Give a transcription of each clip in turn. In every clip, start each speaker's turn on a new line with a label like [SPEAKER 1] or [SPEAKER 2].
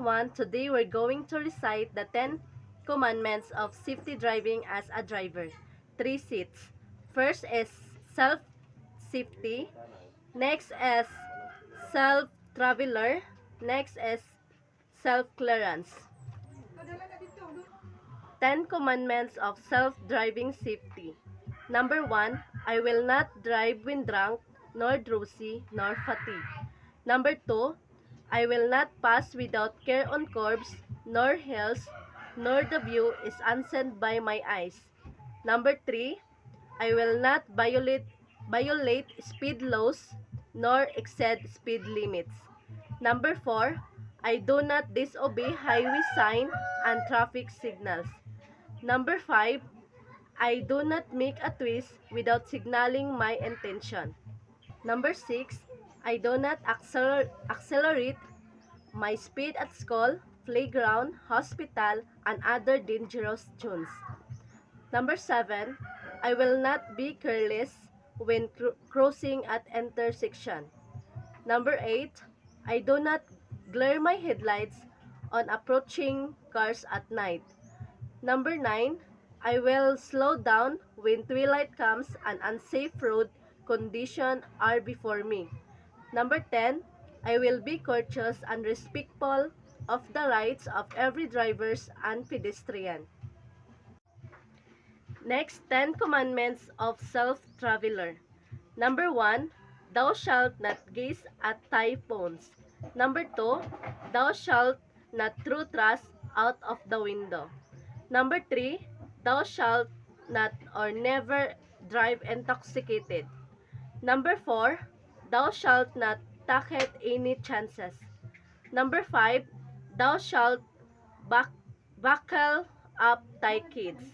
[SPEAKER 1] everyone, today we're going to recite the 10 commandments of safety driving as a driver. 3 seats. First is self-safety. Next is self-traveler. Next is self-clearance. 10 commandments of self-driving safety. Number 1, I will not drive when drunk, nor drowsy, nor fatigued. Number 2, I will not pass without care on curbs, nor hills, nor the view is unseen by my eyes. Number 3, I will not violate speed laws, nor exceed speed limits. Number 4, I do not disobey highway sign and traffic signals. Number 5, I do not make a twist without signaling my intention. Number 6, I do not accelerate my speed at school, playground, hospital, and other dangerous zones. Number 7, I will not be careless when crossing at intersection. Number 8, I do not glare my headlights on approaching cars at night. Number 9, I will slow down when twilight comes and unsafe road conditions are before me. Number 10, I will be courteous and respectful of the rights of every drivers and pedestrian. Next, 10 commandments of self-traveler. Number 1, thou shalt not gaze at thy phones. Number 2, thou shalt not throw trash out of the window. Number 3, thou shalt not or never drive intoxicated. Number 4, thou shalt not take any chances. Number 5, thou shalt buckle up thy kids.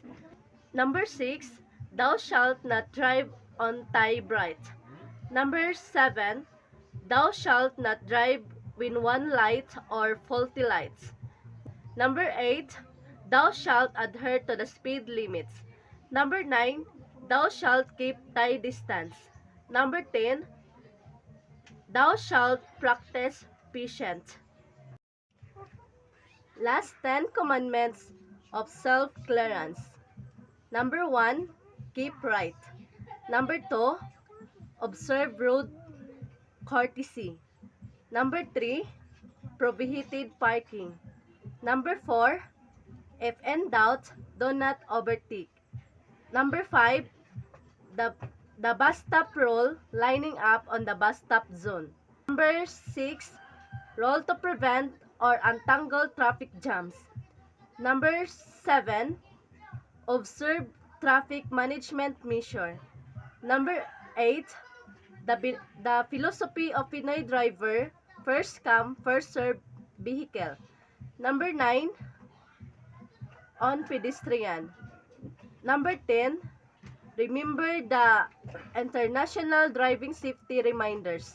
[SPEAKER 1] Number 6, thou shalt not drive on thy bright. Number 7, thou shalt not drive with one light or faulty lights. Number 8, thou shalt adhere to the speed limits. Number 9, thou shalt keep thy distance. Number 10, thou shalt practice patience. Last 10 commandments of self-clearance. Number 1, keep right. Number 2, observe road courtesy. Number 3, prohibited parking. Number 4, if in doubt, do not overtake. Number 5, the, the bus stop rule, lining up on the bus stop zone. Number 6, rule to prevent or untangle traffic jams. Number 7, observe traffic management measure. Number 8, the philosophy of Pinoy driver, first come, first serve vehicle. Number 9, on pedestrian. Number 10, remember the international driving safety reminders.